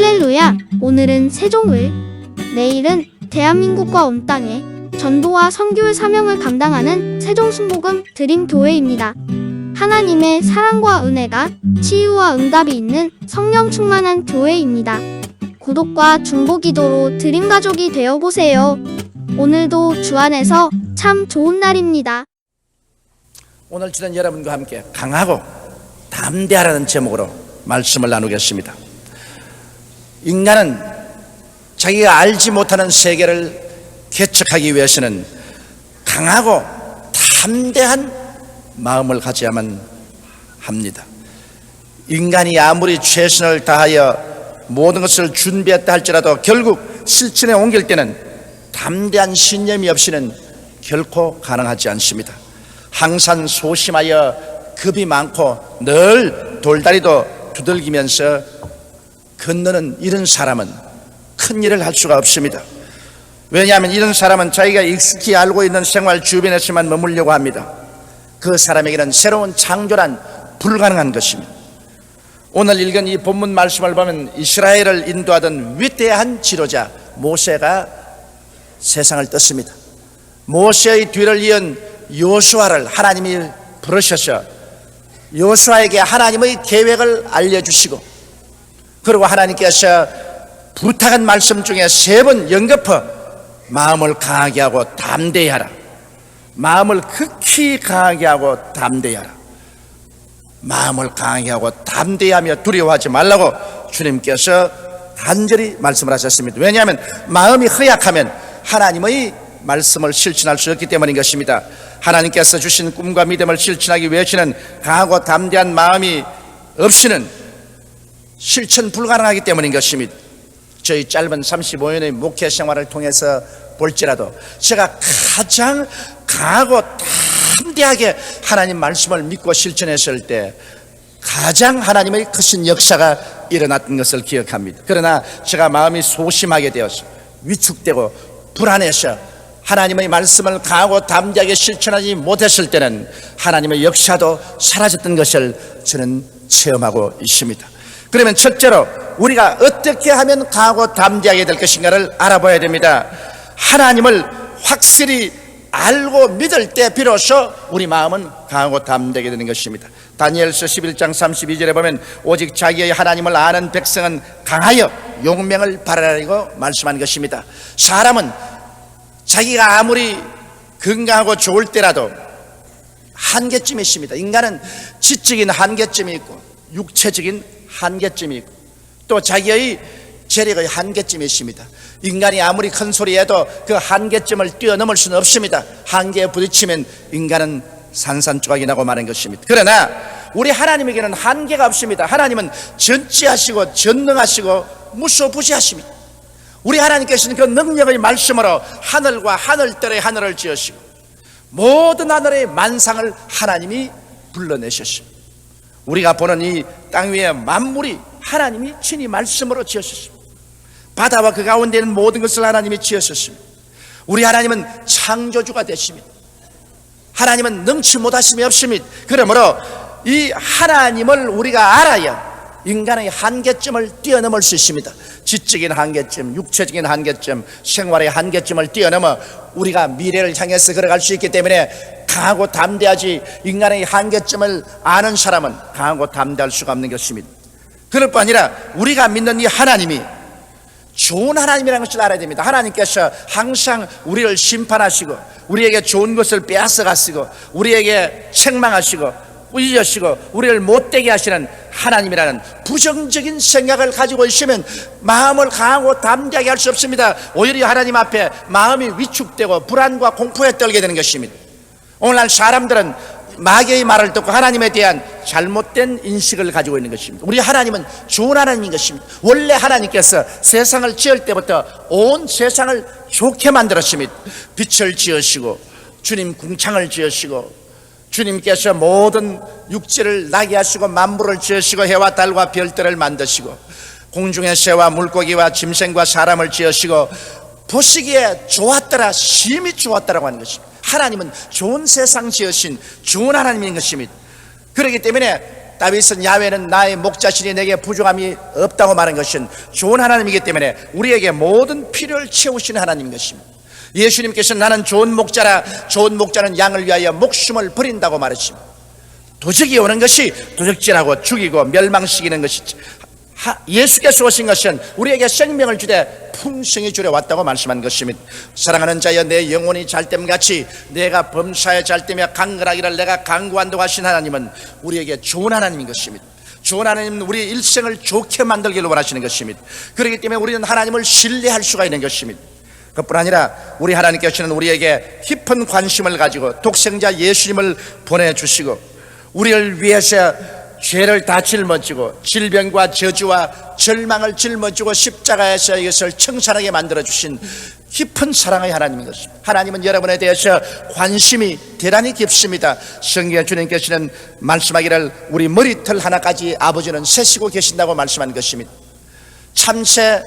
할렐루야! 오늘은 세종을, 내일은 대한민국과 온 땅에 전도와 선교의 사명을 감당하는 세종순복음 드림교회입니다. 하나님의 사랑과 은혜가 치유와 응답이 있는 성령 충만한 교회입니다. 구독과 중보기도로 드림가족이 되어보세요. 오늘도 주 안에서 참 좋은 날입니다. 오늘 저는 여러분과 함께 강하고 담대하라는 제목으로 말씀을 나누겠습니다. 인간은 자기가 알지 못하는 세계를 개척하기 위해서는 강하고 담대한 마음을 가져야만 합니다. 인간이 아무리 최선을 다하여 모든 것을 준비했다 할지라도 결국 실천에 옮길 때는 담대한 신념이 없이는 결코 가능하지 않습니다. 항상 소심하여 겁이 많고 늘 돌다리도 두들기면서 건너는 이런 사람은 큰 일을 할 수가 없습니다. 왜냐하면 이런 사람은 자기가 익숙히 알고 있는 생활 주변에서만 머물려고 합니다. 그 사람에게는 새로운 창조란 불가능한 것입니다. 오늘 읽은 이 본문 말씀을 보면 이스라엘을 인도하던 위대한 지도자 모세가 세상을 떴습니다. 모세의 뒤를 이은 여호수아를 하나님이 부르셔서 여호수아에게 하나님의 계획을 알려주시고, 그리고 하나님께서 부탁한 말씀 중에 3번 연거푸 마음을 강하게 하고 담대히 하라, 마음을 극히 강하게 하고 담대히 하라, 마음을 강하게 하고 담대히 하며 두려워하지 말라고 주님께서 간절히 말씀을 하셨습니다. 왜냐하면 마음이 허약하면 하나님의 말씀을 실천할 수 없기 때문인 것입니다. 하나님께서 주신 꿈과 믿음을 실천하기 위해서는 강하고 담대한 마음이 없이는 실천 불가능하기 때문인 것입니다. 저희 짧은 35년의 목회 생활을 통해서 볼지라도 제가 가장 강하고 담대하게 하나님 말씀을 믿고 실천했을 때 가장 하나님의 크신 역사가 일어났던 것을 기억합니다. 그러나 제가 마음이 소심하게 되어서 위축되고 불안해서 하나님의 말씀을 강하고 담대하게 실천하지 못했을 때는 하나님의 역사도 사라졌던 것을 저는 체험하고 있습니다. 그러면 첫째로 우리가 어떻게 하면 강하고 담대하게 될 것인가를 알아봐야 됩니다. 하나님을 확실히 알고 믿을 때 비로소 우리 마음은 강하고 담대하게 되는 것입니다. 다니엘서 11장 32절에 보면 오직 자기의 하나님을 아는 백성은 강하여 용맹을 발휘하라고 말씀한 것입니다. 사람은 자기가 아무리 건강하고 좋을 때라도 한계점이 있습니다. 인간은 지적인 한계점이 있고 육체적인 한계점이 있고 또 자기의 재력의 한계점이 있습니다. 인간이 아무리 큰 소리해도 그 한계점을 뛰어넘을 수는 없습니다. 한계에 부딪히면 인간은 산산조각이 나고 마는 것입니다. 그러나 우리 하나님에게는 한계가 없습니다. 하나님은 전지하시고 전능하시고 무소부지하십니다. 우리 하나님께서는 그 능력의 말씀으로 하늘과 하늘들의 하늘을 지으시고 모든 하늘의 만상을 하나님이 불러내셨습니다. 우리가 보는 이 땅 위의 만물이 하나님이 친히 말씀으로 지으셨습니다. 바다와 그 가운데 있는 모든 것을 하나님이 지으셨습니다. 우리 하나님은 창조주가 되십니다. 하나님은 능치 못하심이 없습니다. 그러므로 이 하나님을 우리가 알아야 인간의 한계점을 뛰어넘을 수 있습니다. 지적인 한계점, 육체적인 한계점, 생활의 한계점을 뛰어넘어 우리가 미래를 향해서 걸어갈 수 있기 때문에 강하고 담대하지, 인간의 한계점을 아는 사람은 강하고 담대할 수가 없는 것입니다. 그럴 뿐 아니라 우리가 믿는 이 하나님이 좋은 하나님이라는 것을 알아야 됩니다. 하나님께서 항상 우리를 심판하시고 우리에게 좋은 것을 빼앗아 가시고 우리에게 책망하시고 꾸짖으시고 우리를 못되게 하시는 하나님이라는 부정적인 생각을 가지고 있으면 마음을 강하고 담대하게 할 수 없습니다. 오히려 하나님 앞에 마음이 위축되고 불안과 공포에 떨게 되는 것입니다. 오늘날 사람들은 마귀의 말을 듣고 하나님에 대한 잘못된 인식을 가지고 있는 것입니다. 우리 하나님은 좋은 하나님인 것입니다. 원래 하나님께서 세상을 지을 때부터 온 세상을 좋게 만들었습니다. 빛을 지으시고 주님 궁창을 지으시고 주님께서 모든 육지를 나게 하시고 만물을 지으시고 해와 달과 별들을 만드시고 공중의 새와 물고기와 짐승과 사람을 지으시고 보시기에 좋았더라, 심히 좋았더라고 하는 것입니다. 하나님은 좋은 세상 지으신 좋은 하나님인 것입니다. 그렇기 때문에 다윗은 야훼는 나의 목자시니 내게 부족함이 없다고 말한 것은 좋은 하나님이기 때문에 우리에게 모든 필요를 채우시는 하나님인 것입니다. 예수님께서는 나는 좋은 목자라, 좋은 목자는 양을 위하여 목숨을 버린다고 말했습니다. 도적이 오는 것이 도적질하고 죽이고 멸망시키는 것이지, 예수께서 오신 것은 우리에게 생명을 주되 풍성히 주려 왔다고 말씀한 것입니다. 사랑하는 자여, 내 영혼이 잘됨같이 내가 범사에 잘되며 강건하기를 내가 강구한다고 하신 하나님은 우리에게 좋은 하나님인 것입니다. 좋은 하나님은 우리 일생을 좋게 만들기를 원하시는 것입니다. 그렇기 때문에 우리는 하나님을 신뢰할 수가 있는 것입니다. 그뿐 아니라 우리 하나님께서는 우리에게 깊은 관심을 가지고 독생자 예수님을 보내주시고 우리를 위해서 죄를 다 짊어지고 질병과 저주와 절망을 짊어지고 십자가에서 이것을 청산하게 만들어주신 깊은 사랑의 하나님인 것입니다. 하나님은 여러분에 대해서 관심이 대단히 깊습니다. 성경에 주님께서는 말씀하기를 우리 머리털 하나까지 아버지는 세시고 계신다고 말씀한 것입니다. 참새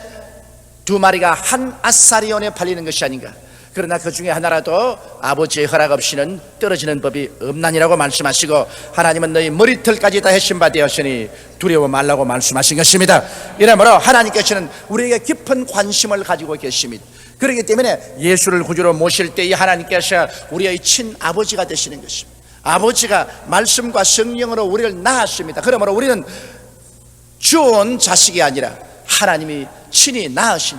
2마리가 한 아사리온에 팔리는 것이 아닌가. 그러나 그 중에 하나라도 아버지의 허락 없이는 떨어지는 법이 없나니라고 말씀하시고, 하나님은 너희 머리털까지 다 해신 바 되었으니 두려워 말라고 말씀하신 것입니다. 이러므로 하나님께서는 우리에게 깊은 관심을 가지고 계십니다. 그렇기 때문에 예수를 구주로 모실 때 이 하나님께서 우리의 친아버지가 되시는 것입니다. 아버지가 말씀과 성령으로 우리를 낳았습니다. 그러므로 우리는 주온 자식이 아니라 하나님이 친히 낳으신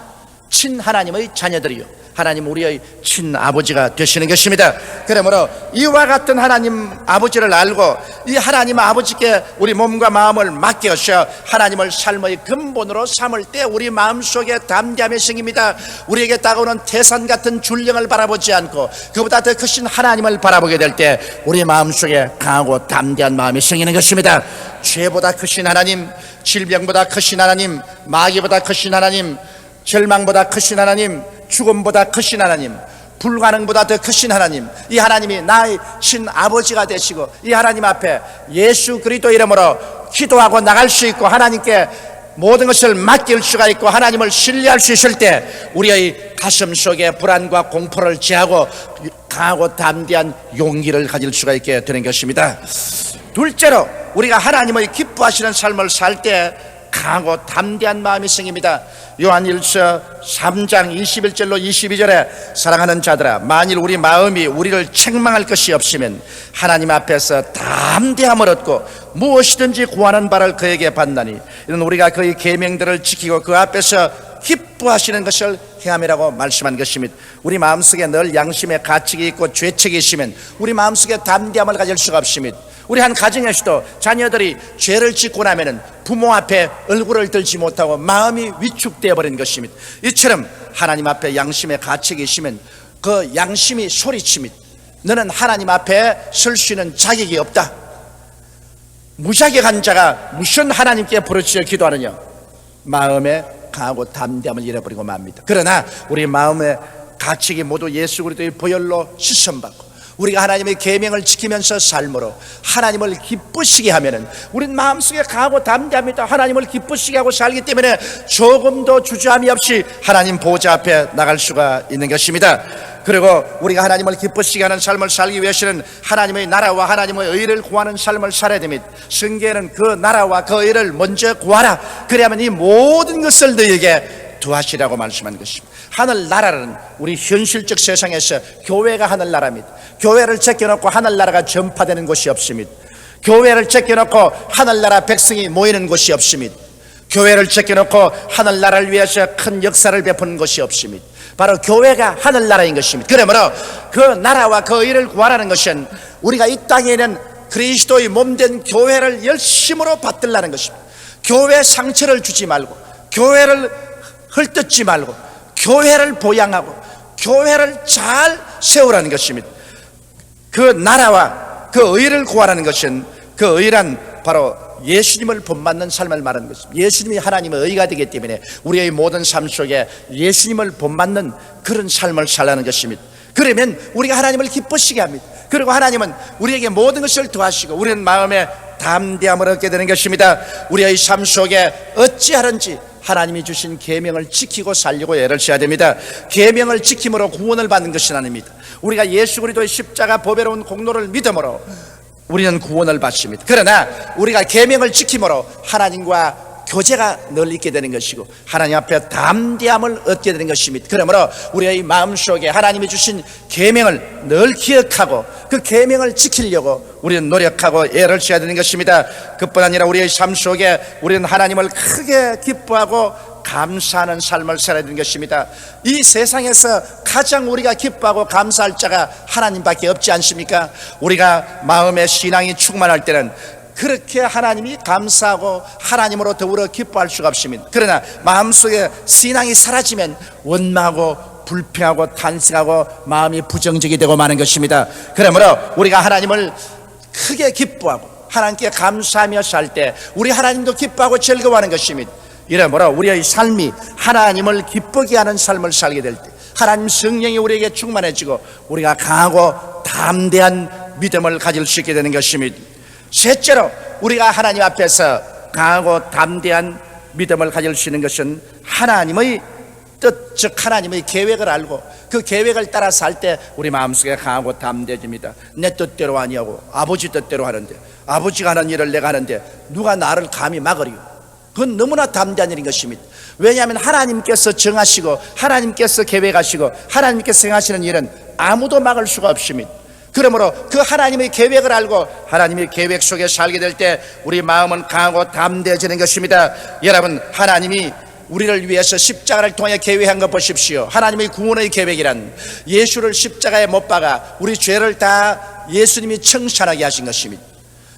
친하나님의 자녀들이요, 하나님 우리의 친아버지가 되시는 것입니다. 그러므로 이와 같은 하나님 아버지를 알고 이 하나님 아버지께 우리 몸과 마음을 맡겨서 하나님을 삶의 근본으로 삼을 때 우리 마음속에 담대함이 생깁니다. 우리에게 다가오는 태산 같은 준령을 바라보지 않고 그보다 더 크신 하나님을 바라보게 될 때 우리 마음속에 강하고 담대한 마음이 생기는 것입니다. 죄보다 크신 하나님, 질병보다 크신 하나님, 마귀보다 크신 하나님, 절망보다 크신 하나님, 죽음보다 크신 하나님, 불가능보다 더 크신 하나님, 이 하나님이 나의 친아버지가 되시고 이 하나님 앞에 예수 그리스도 이름으로 기도하고 나갈 수 있고 하나님께 모든 것을 맡길 수가 있고 하나님을 신뢰할 수 있을 때 우리의 가슴 속에 불안과 공포를 제하고 강하고 담대한 용기를 가질 수가 있게 되는 것입니다. 둘째로 우리가 하나님의 기뻐하시는 삶을 살 때 강하고 담대한 마음이 생깁니다. 요한일서 3장 21절로 22절에 사랑하는 자들아, 만일 우리 마음이 우리를 책망할 것이 없으면 하나님 앞에서 담대함을 얻고 무엇이든지 구하는 바를 그에게 받나니 이는 우리가 그의 계명들을 지키고 그 앞에서 기뻐하시는 것을 행함이라고 말씀한 것입니다. 우리 마음속에 늘 양심의 가책이 있고 죄책이 있으면 우리 마음속에 담대함을 가질 수가 없습니다. 우리 한 가정에서도 자녀들이 죄를 짓고 나면은 부모 앞에 얼굴을 들지 못하고 마음이 위축되어 버린 것입니다. 이처럼 하나님 앞에 양심의 가책이 있으면 그 양심이 소리칩니다. 너는 하나님 앞에 설 수 있는 자격이 없다. 무자격한 자가 무슨 하나님께 부르짖어 기도하느냐. 마음에 강하고 담대함을 잃어버리고 맙니다. 그러나 우리 마음의 가책이 모두 예수 그리스도의 보혈로 씻음받고 우리가 하나님의 계명을 지키면서 삶으로 하나님을 기쁘시게 하면은 우리는 마음속에 강하고 담대합니다. 하나님을 기쁘시게 하고 살기 때문에 조금도 주저함이 없이 하나님 보좌 앞에 나갈 수가 있는 것입니다. 그리고 우리가 하나님을 기쁘시게 하는 삶을 살기 위해서는 하나님의 나라와 하나님의 의를 구하는 삶을 살아야 됩니다. 성경에는 그 나라와 그 의를 먼저 구하라. 그래야만 이 모든 것을 너희에게 더하시라고 말씀한 것입니다. 하늘나라는 우리 현실적 세상에서 교회가 하늘나라입니다. 교회를 제껴놓고 하늘나라가 전파되는 곳이 없습니다. 교회를 제껴놓고 하늘나라 백성이 모이는 곳이 없습니다. 교회를 제껴놓고 하늘나라를 위해서 큰 역사를 베푸는 곳이 없습니다. 바로 교회가 하늘나라인 것입니다. 그러므로 그 나라와 그 의를 구하라는 것은 우리가 이 땅에는 그리스도의 몸된 교회를 열심으로 받들라는 것입니다. 교회 상처를 주지 말고 교회를 헐뜯지 말고 교회를 보양하고 교회를 잘 세우라는 것입니다. 그 나라와 그 의를 구하라는 것은 그 의란 바로 예수님을 본받는 삶을 말하는 것입니다. 예수님이 하나님의 의가 되기 때문에 우리의 모든 삶 속에 예수님을 본받는 그런 삶을 살라는 것입니다. 그러면 우리가 하나님을 기쁘시게 합니다. 그리고 하나님은 우리에게 모든 것을 더하시고 우리는 마음에 담대함을 얻게 되는 것입니다. 우리의 삶 속에 어찌하든지 하나님이 주신 계명을 지키고 살려고 애를 써야 됩니다. 계명을 지킴으로 구원을 받는 것은 아닙니다. 우리가 예수 그리스도의 십자가 보배로운 공로를 믿음으로 우리는 구원을 받습니다. 그러나 우리가 계명을 지킴으로 하나님과 교제가 늘 있게 되는 것이고 하나님 앞에 담대함을 얻게 되는 것입니다. 그러므로 우리의 마음속에 하나님이 주신 계명을 늘 기억하고 그 계명을 지키려고 우리는 노력하고 애를 써야 되는 것입니다. 그뿐 아니라 우리의 삶 속에 우리는 하나님을 크게 기뻐하고 감사하는 삶을 살아야 되는 것입니다. 이 세상에서 가장 우리가 기뻐하고 감사할 자가 하나님밖에 없지 않습니까? 우리가 마음의 신앙이 충만할 때는 그렇게 하나님이 감사하고 하나님으로 더불어 기뻐할 수가 없습니다. 그러나 마음속에 신앙이 사라지면 원망하고 불평하고 탄식하고 마음이 부정적이 되고 마는 것입니다. 그러므로 우리가 하나님을 크게 기뻐하고 하나님께 감사하며 살 때 우리 하나님도 기뻐하고 즐거워하는 것입니다. 이러므로 우리의 삶이 하나님을 기쁘게 하는 삶을 살게 될 때 하나님 성령이 우리에게 충만해지고 우리가 강하고 담대한 믿음을 가질 수 있게 되는 것입니다. 셋째로 우리가 하나님 앞에서 강하고 담대한 믿음을 가질 수 있는 것은 하나님의 뜻, 즉 하나님의 계획을 알고 그 계획을 따라 살 때 우리 마음속에 강하고 담대해집니다. 내 뜻대로 아니하고 아버지 뜻대로 하는데 아버지가 하는 일을 내가 하는데 누가 나를 감히 막으리요? 그건 너무나 담대한 일인 것입니다. 왜냐하면 하나님께서 정하시고 하나님께서 계획하시고 하나님께서 행하시는 일은 아무도 막을 수가 없습니다. 그러므로 그 하나님의 계획을 알고 하나님의 계획 속에 살게 될 때 우리 마음은 강하고 담대해지는 것입니다. 여러분, 하나님이 우리를 위해서 십자가를 통해 계획한 것 보십시오. 하나님의 구원의 계획이란 예수를 십자가에 못 박아 우리 죄를 다 예수님이 청산하게 하신 것입니다.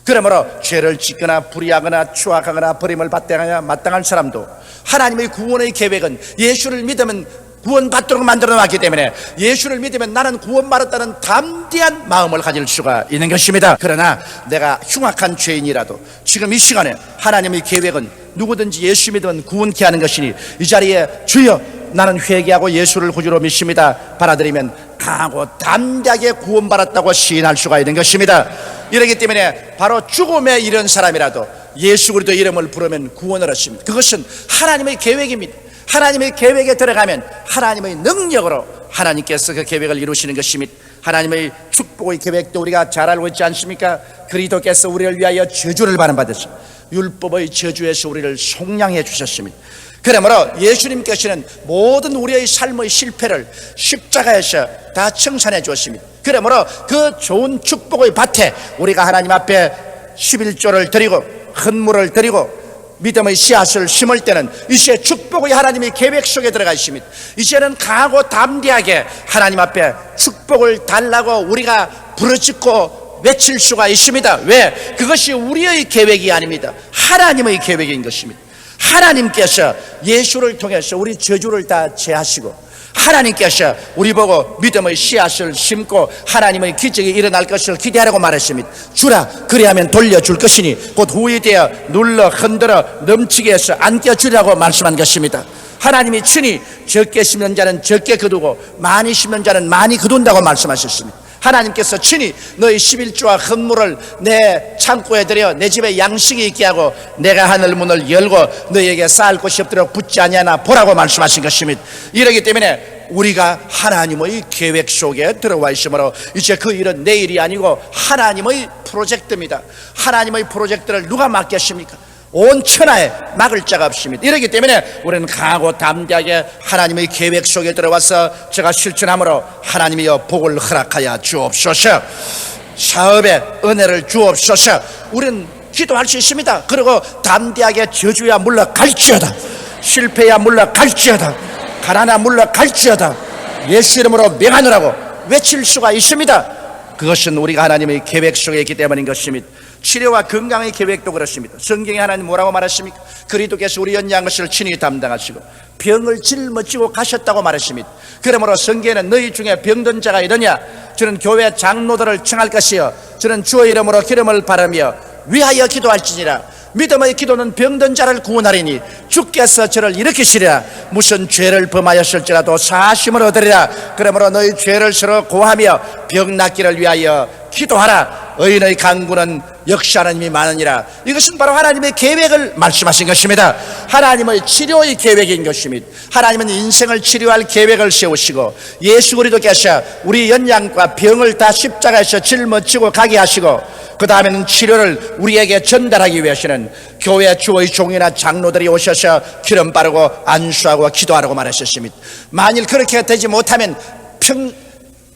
그러므로 죄를 짓거나 불의하거나 추악하거나 버림을 받거나 마땅한 사람도 하나님의 구원의 계획은 예수를 믿으면 구원받도록 만들어 놨기 때문에 예수를 믿으면 나는 구원받았다는 담대한 마음을 가질 수가 있는 것입니다. 그러나 내가 흉악한 죄인이라도 지금 이 시간에 하나님의 계획은 누구든지 예수 믿으면 구원케 하는 것이니 이 자리에 주여 나는 회개하고 예수를 구주로 믿습니다 받아들이면 강하고 담대하게 구원받았다고 시인할 수가 있는 것입니다. 이러기 때문에 바로 죽음에 이른 사람이라도 예수 그리스도 이름을 부르면 구원을 얻습니다. 그것은 하나님의 계획입니다. 하나님의 계획에 들어가면 하나님의 능력으로 하나님께서 그 계획을 이루시는 것입니다. 하나님의 축복의 계획도 우리가 잘 알고 있지 않습니까? 그리스도께서 우리를 위하여 저주를 받으셔 율법의 저주에서 우리를 속량해 주셨습니다. 그러므로 예수님께서는 모든 우리의 삶의 실패를 십자가에서 다 청산해 주었습니다. 그러므로 그 좋은 축복의 밭에 우리가 하나님 앞에 11조를 드리고 헌물을 드리고 믿음의 씨앗을 심을 때는 이제 축복의 하나님의 계획 속에 들어가 있습니다. 이제는 강하고 담대하게 하나님 앞에 축복을 달라고 우리가 부르짖고 외칠 수가 있습니다. 왜? 그것이 우리의 계획이 아닙니다. 하나님의 계획인 것입니다. 하나님께서 예수를 통해서 우리 저주를 다 제하시고 하나님께서 우리 보고 믿음의 씨앗을 심고 하나님의 기적이 일어날 것을 기대하라고 말했습니다. 주라 그리하면 돌려줄 것이니 곧 후에 되어 눌러 흔들어 넘치게 해서 안겨주리라고 말씀한 것입니다. 하나님이 친히 적게 심는 자는 적게 거두고 많이 심는 자는 많이 거둔다고 말씀하셨습니다. 하나님께서 친히 너희 11조와 헌물을 내 창고에 들여 내 집에 양식이 있게 하고 내가 하늘 문을 열고 너희에게 쌓을 곳이 없도록 붙지 아니하나 보라고 말씀하신 것입니다. 이러기 때문에 우리가 하나님의 계획 속에 들어와 있으므로 이제 그 일은 내 일이 아니고 하나님의 프로젝트입니다. 하나님의 프로젝트를 누가 맡겠습니까? 온 천하에 막을 자가 없습니다. 이러기 때문에 우리는 강하고 담대하게 하나님의 계획 속에 들어와서 제가 실천함으로 하나님이여 복을 허락하여 주옵소서, 사업에 은혜를 주옵소서. 우리는 기도할 수 있습니다. 그리고 담대하게 저주야 물러갈지어다, 실패야 물러갈지어다, 가난아 물러갈지어다 예수 이름으로 명하노라고 외칠 수가 있습니다. 그것은 우리가 하나님의 계획 속에 있기 때문인 것입니다. 치료와 건강의 계획도 그렇습니다. 성경에 하나님 뭐라고 말했습니까? 그리스도께서 우리 연약한 것을 친히 담당하시고 병을 짊어지고 가셨다고 말했습니다. 그러므로 성경에는 너희 중에 병든 자가 있느냐? 저는 교회 장로들을 청할 것이요 저는 주의 이름으로 기름을 바르며 위하여 기도할지니라. 믿음의 기도는 병든 자를 구원하리니 주께서 저를 일으키시리라. 무슨 죄를 범하였을지라도 사심을 얻으리라. 그러므로 너희 죄를 서로 고하며 병 낫기를 위하여 기도하라. 의인의 간구는 역시 하나님이 많으니라. 이것은 바로 하나님의 계획을 말씀하신 것입니다. 하나님의 치료의 계획인 것입니다. 하나님은 인생을 치료할 계획을 세우시고 예수 그리스도께서 우리 연약과 병을 다 십자가에서 짊어지고 가게 하시고 그 다음에는 치료를 우리에게 전달하기 위해서는 교회 주의 종이나 장로들이 오셔서 기름 바르고 안수하고 기도하라고 말하셨습니다. 만일 그렇게 되지 못하면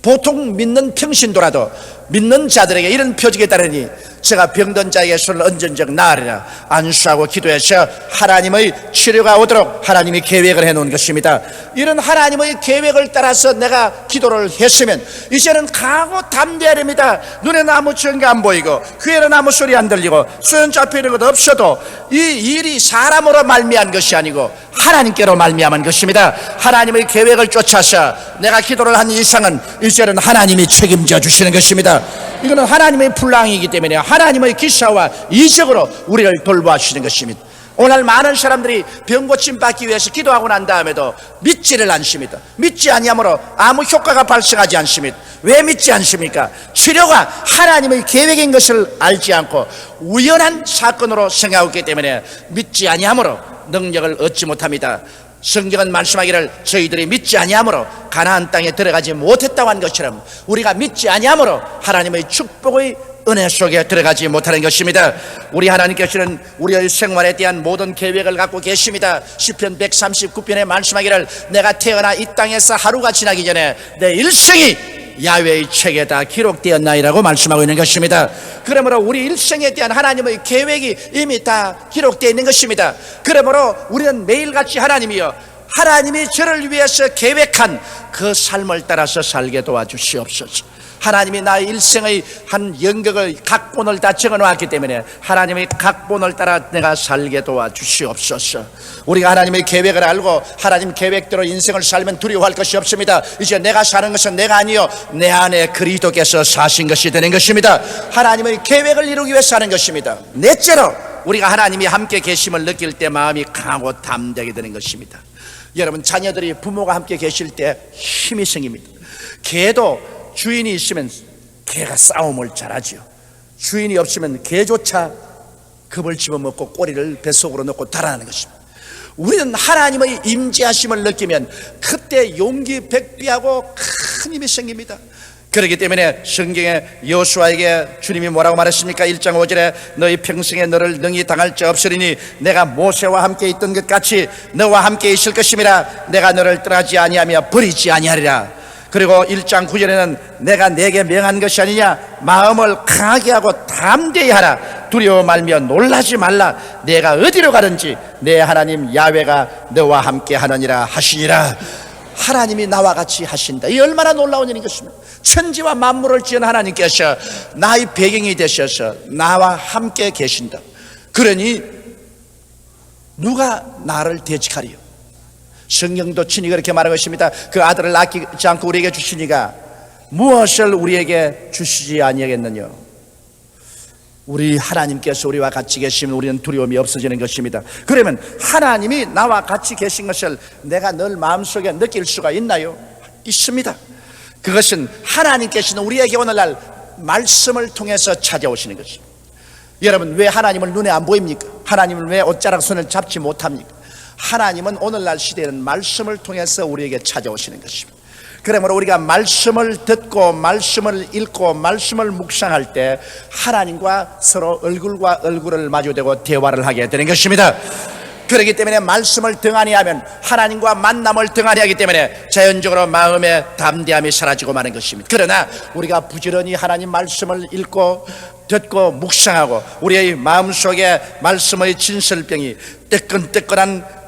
보통 믿는 평신도라도 믿는 자들에게 이런 표적이 따르니 제가 병든 자에게 손을 얹은 적 나으리라. 안수하고 기도해서 하나님의 치료가 오도록 하나님이 계획을 해놓은 것입니다. 이런 하나님의 계획을 따라서 내가 기도를 했으면 이제는 강하고 담대하렵니다. 눈에는 아무 증거 안 보이고 귀에는 아무 소리 안 들리고 손 잡히는 것 없어도 이 일이 사람으로 말미암은 것이 아니고 하나님께로 말미암은 것입니다. 하나님의 계획을 쫓아서 내가 기도를 한 이상은 이제는 하나님이 책임져 주시는 것입니다. 이거는 하나님의 분량이기 때문에 하나님의 기사와 이적으로 우리를 돌보아주시는 것입니다. 오늘 많은 사람들이 병 고침 받기 위해서 기도하고 난 다음에도 믿지를 않습니다. 믿지 아니하므로 아무 효과가 발생하지 않습니다. 왜 믿지 않습니까? 치료가 하나님의 계획인 것을 알지 않고 우연한 사건으로 생각하기 때문에 믿지 아니하므로 능력을 얻지 못합니다. 성경은 말씀하기를 저희들이 믿지 아니하므로 가나안 땅에 들어가지 못했다고 한 것처럼 우리가 믿지 아니하므로 하나님의 축복의 은혜 속에 들어가지 못하는 것입니다. 우리 하나님께서는 우리의 생활에 대한 모든 계획을 갖고 계십니다. 시편 139편에 말씀하기를 내가 태어나 이 땅에서 하루가 지나기 전에 내 일생이 야훼의 책에 다 기록되었나이라고 말씀하고 있는 것입니다. 그러므로 우리 일생에 대한 하나님의 계획이 이미 다 기록되어 있는 것입니다. 그러므로 우리는 매일같이 하나님이여 하나님이 저를 위해서 계획한 그 삶을 따라서 살게 도와주시옵소서. 하나님이 나의 일생의 한 연극의 각본을 다 적어놓았기 때문에 하나님의 각본을 따라 내가 살게 도와주시옵소서. 우리가 하나님의 계획을 알고 하나님 계획대로 인생을 살면 두려워할 것이 없습니다. 이제 내가 사는 것은 내가 아니요 내 안에 그리스도께서 사신 것이 되는 것입니다. 하나님의 계획을 이루기 위해 사는 것입니다. 넷째로 우리가 하나님이 함께 계심을 느낄 때 마음이 강하고 담대하게 되는 것입니다. 여러분, 자녀들이 부모가 함께 계실 때 힘이 생깁니다. 개도 주인이 있으면 개가 싸움을 잘하지요. 주인이 없으면 개조차 겁을 집어먹고 꼬리를 뱃속으로 넣고 달아나는 것입니다. 우리는 하나님의 임재하심을 느끼면 그때 용기 백비하고 큰 힘이 생깁니다. 그렇기 때문에 성경에 여호수아에게 주님이 뭐라고 말했습니까? 1장 5절에 너희 평생에 너를 능히 당할 자 없으리니 내가 모세와 함께 있던 것 같이 너와 함께 있을 것임이라. 내가 너를 떠나지 아니하며 버리지 아니하리라. 그리고 1장 9절에는 내가 내게 명한 것이 아니냐 마음을 강하게 하고 담대히 하라. 두려워 말며 놀라지 말라. 내가 어디로 가든지 내 하나님 야훼가 너와 함께 하느니라 하시니라. 하나님이 나와 같이 하신다. 이 얼마나 놀라운 일인 것입니까? 천지와 만물을 지은 하나님께서 나의 배경이 되셔서 나와 함께 계신다. 그러니 누가 나를 대적하리요? 성경도 친히 그렇게 말하고 있습니다. 그 아들을 아끼지 않고 우리에게 주시니가 무엇을 우리에게 주시지 아니하겠느냐. 우리 하나님께서 우리와 같이 계시면 우리는 두려움이 없어지는 것입니다. 그러면 하나님이 나와 같이 계신 것을 내가 늘 마음속에 느낄 수가 있나요? 있습니다. 그것은 하나님께서는 우리에게 오늘날 말씀을 통해서 찾아오시는 것입니다. 여러분, 왜 하나님을 눈에 안 보입니까? 하나님을 왜 옷자락 손을 잡지 못합니까? 하나님은 오늘날 시대에는 말씀을 통해서 우리에게 찾아오시는 것입니다. 그러므로 우리가 말씀을 듣고 말씀을 읽고 말씀을 묵상할 때 하나님과 서로 얼굴과 얼굴을 마주대고 대화를 하게 되는 것입니다. 그렇기 때문에 말씀을 등한히 하면 하나님과 만남을 등한히 하기 때문에 자연적으로 마음의 담대함이 사라지고 마는 것입니다. 그러나 우리가 부지런히 하나님 말씀을 읽고 듣고 묵상하고 우리의 마음속에 말씀의 진설병이 뜨끈뜨끈한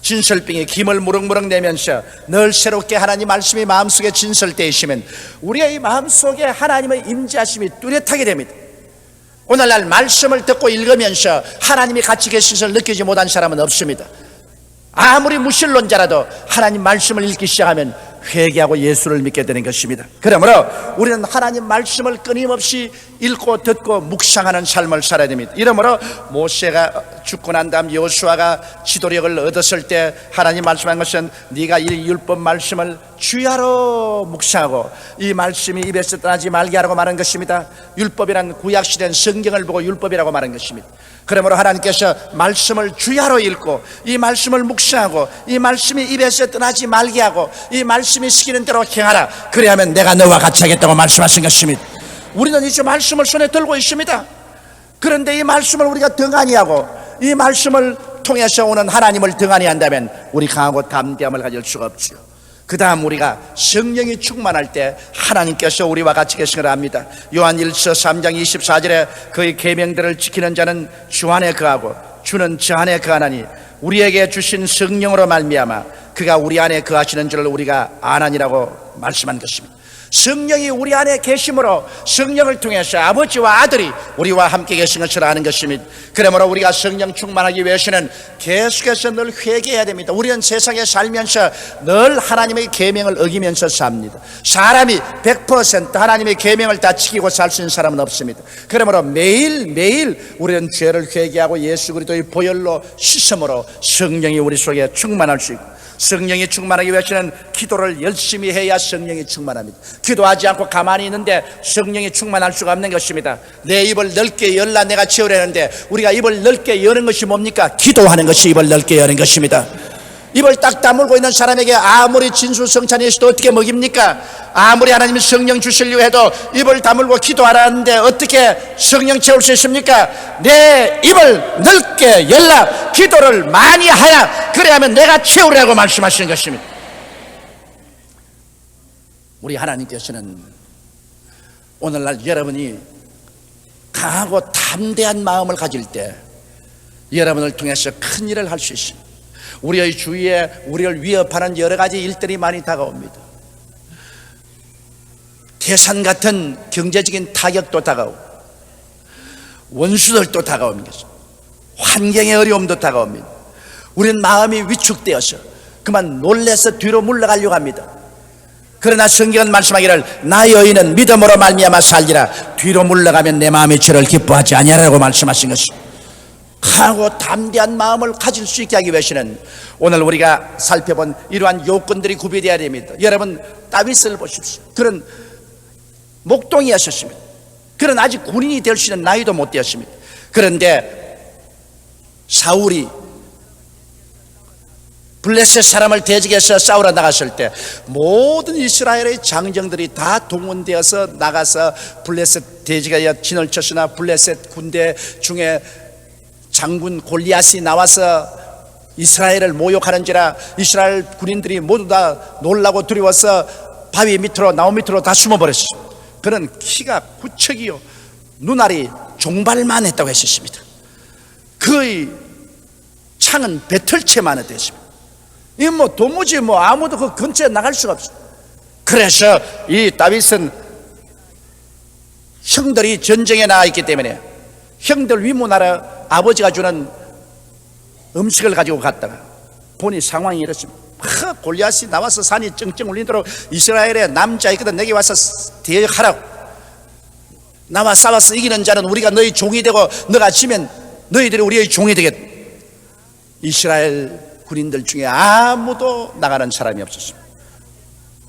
진설병이 김을 무럭무럭 내면서 늘 새롭게 하나님 말씀이 마음속에 진설되시면 우리의 마음속에 하나님의 임재하심이 뚜렷하게 됩니다. 오늘날 말씀을 듣고 읽으면서 하나님이 같이 계신 것을 느끼지 못한 사람은 없습니다. 아무리 무신론자라도 하나님 말씀을 읽기 시작하면 회개하고 예수를 믿게 되는 것입니다. 그러므로 우리는 하나님 말씀을 끊임없이 읽고 듣고 묵상하는 삶을 살아야 됩니다. 이러므로 모세가 죽고 난 다음 여호수아가 지도력을 얻었을 때 하나님 말씀한 것은 네가 이 율법 말씀을 주야로 묵상하고 이 말씀이 입에서 떠나지 말게 하라고 말한 것입니다. 율법이란 구약시대는 성경을 보고 율법이라고 말한 것입니다. 그러므로 하나님께서 말씀을 주야로 읽고 이 말씀을 묵상하고 이 말씀이 입에서 떠나지 말게 하고 이 말씀이 시키는 대로 행하라. 그래야만 내가 너와 같이 하겠다고 말씀하신 것입니다. 우리는 이제 말씀을 손에 들고 있습니다. 그런데 이 말씀을 우리가 등한히 하고 이 말씀을 통해서 오는 하나님을 등한히 한다면 우리 강하고 담대함을 가질 수가 없지요. 그 다음 우리가 성령이 충만할 때 하나님께서 우리와 같이 계신 걸 압니다. 요한 1서 3장 24절에 그의 계명들을 지키는 자는 주 안에 거하고 주는 저 안에 거하나니 우리에게 주신 성령으로 말미암아 그가 우리 안에 거하시는 줄을 우리가 아나니라고 말씀한 것입니다. 성령이 우리 안에 계심으로 성령을 통해서 아버지와 아들이 우리와 함께 계신 것을 아는 것입니다. 그러므로 우리가 성령 충만하기 위해서는 계속해서 늘 회개해야 됩니다. 우리는 세상에 살면서 늘 하나님의 계명을 어기면서 삽니다. 사람이 100% 하나님의 계명을 다 지키고 살 수 있는 사람은 없습니다. 그러므로 매일매일 우리는 죄를 회개하고 예수 그리스도의 보혈로 씻음으로 성령이 우리 속에 충만할 수 있고, 성령이 충만하기 위해서는 기도를 열심히 해야 성령이 충만합니다. 기도하지 않고 가만히 있는데 성령이 충만할 수가 없는 것입니다. 내 입을 넓게 열라 내가 채우려는데 우리가 입을 넓게 여는 것이 뭡니까? 기도하는 것이 입을 넓게 여는 것입니다. 입을 딱 다물고 있는 사람에게 아무리 진수성찬이 있어도 어떻게 먹입니까? 아무리 하나님이 성령 주시려고 해도 입을 다물고 기도하라는데 어떻게 성령 채울 수 있습니까? 내 입을 넓게 열라, 기도를 많이 하라, 그래야만 내가 채우라고 말씀하시는 것입니다. 우리 하나님께서는 오늘날 여러분이 강하고 담대한 마음을 가질 때 여러분을 통해서 큰 일을 할 수 있습니다. 우리의 주위에 우리를 위협하는 여러 가지 일들이 많이 다가옵니다. 태산 같은 경제적인 타격도 다가오고 원수들도 다가옵니다. 환경의 어려움도 다가옵니다. 우리는 마음이 위축되어서 그만 놀래서 뒤로 물러가려고 합니다. 그러나 성경은 말씀하기를 나 여인은 믿음으로 말미암아 살리라, 뒤로 물러가면 내 마음이 저를 기뻐하지 아니하라고 말씀하신 것입니다. 강하고 담대한 마음을 가질 수 있게 하기 위해서는 오늘 우리가 살펴본 이러한 요건들이 구비되어야 됩니다. 여러분 다윗을 보십시오. 그런 목동이었습니다. 그런 아직 군인이 될 수 있는 나이도 못 되었습니다. 그런데 사울이 블레셋 사람을 대적해서 싸우러 나갔을 때 모든 이스라엘의 장정들이 다 동원되어서 나가서 블레셋 대적하여 진을 쳤으나 블레셋 군대 중에 장군 골리앗이 나와서 이스라엘을 모욕하는지라 이스라엘 군인들이 모두 다 놀라고 두려워서 바위 밑으로 나무 밑으로 다 숨어버렸습니다. 그는 키가 구척이요 눈알이 종발만 했다고 했었습니다. 그의 창은 배틀채만 했습니다. 이 도무지 아무도 그 근처에 나갈 수가 없어요. 그래서 이 다윗은 형들이 전쟁에 나와 있기 때문에 형들 위문하러 아버지가 주는 음식을 가지고 갔다가 보니 상황이 이렇습니다. 골리앗이 나와서 산이 찡찡 울리도록 이스라엘의 남자 있거든 내게 와서 대적하라고, 나와 싸워서 이기는 자는 우리가 너희 종이 되고 너가 지면 너희들이 우리의 종이 되겠다. 이스라엘 군인들 중에 아무도 나가는 사람이 없었습니다.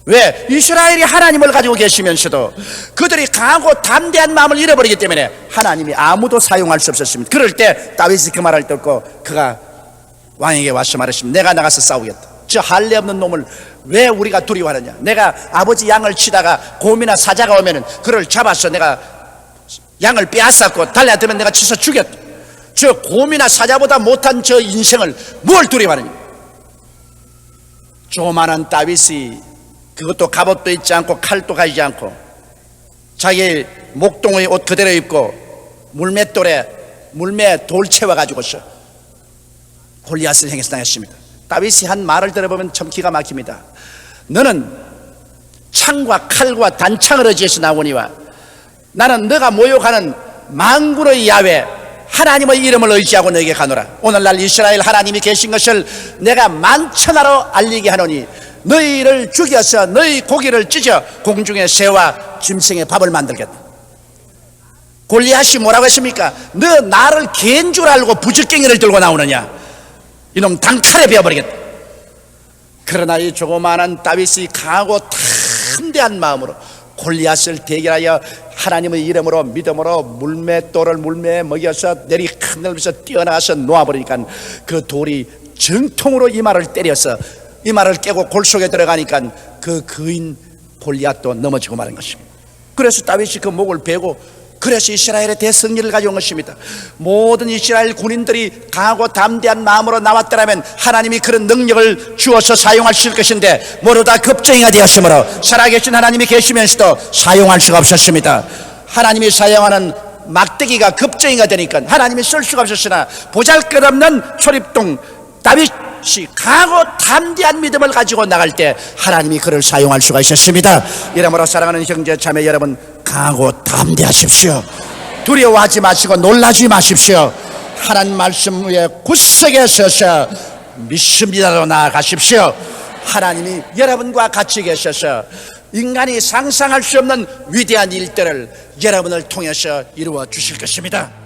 왜? 이스라엘이 하나님을 가지고 계시면서도 그들이 강하고 담대한 마음을 잃어버리기 때문에 하나님이 아무도 사용할 수 없었습니다. 그럴 때 다윗이 그 말을 듣고 그가 왕에게 와서 말했습니다. 내가 나가서 싸우겠다. 저 할례 없는 놈을 왜 우리가 두려워하느냐? 내가 아버지 양을 치다가 곰이나 사자가 오면은 그를 잡아서 내가 양을 빼앗았고 달려들면 내가 치서 죽였다. 저 곰이나 사자보다 못한 저 인생을 뭘 두려워하느냐? 조만한 다윗이 그것도 갑옷도 입지 않고 칼도 가지지 않고 자기 목동의 옷 그대로 입고 물매 돌 채워가지고서 골리앗을 향해서 나갔습니다. 다윗이 한 말을 들어보면 참 기가 막힙니다. 너는 창과 칼과 단창을 의지해서 나오니와 나는 너가 모욕하는 만군의 야훼 하나님의 이름을 의지하고 너에게 가노라. 오늘날 이스라엘 하나님이 계신 것을 내가 만천하로 알리게 하노니 너희를 죽여서 너희 고기를 찢어 공중의 새와 짐승의 밥을 만들겠다. 골리앗이 뭐라고 했습니까? 너 나를 개인 줄 알고 부적갱이를 들고 나오느냐? 이놈 당칼에 베어버리겠다. 그러나 이 조그마한 다윗이 강하고 담대한 마음으로 골리앗을 대결하여 하나님의 이름으로 믿음으로 물맷돌을 물매에 먹여서 내리 하늘에서 뛰어나가서 놓아버리니까 그 돌이 정통으로 이마를 때려서 이마를 깨고 골 속에 들어가니까 그 거인 골리앗도 넘어지고 마는 것입니다. 그래서 다윗이 그 목을 베고 그래서 이스라엘의 대승리를 가져온 것입니다. 모든 이스라엘 군인들이 강하고 담대한 마음으로 나왔더라면 하나님이 그런 능력을 주어서 사용하실 것인데 모두 다 겁쟁이가 되었으므로 살아계신 하나님이 계시면서도 사용할 수가 없었습니다. 하나님이 사용하는 막대기가 겁쟁이가 되니까 하나님이 쓸 수가 없었으나 보잘것없는 초립동 다윗이 강하고 담대한 믿음을 가지고 나갈 때 하나님이 그를 사용할 수가 있었습니다. 이러므로 사랑하는 형제 자매 여러분, 강하고 담대하십시오. 두려워하지 마시고 놀라지 마십시오. 하나님 말씀 위에 굳세게 서서 믿습니다로 나아가십시오. 하나님이 여러분과 같이 계셔서 인간이 상상할 수 없는 위대한 일들을 여러분을 통해서 이루어 주실 것입니다.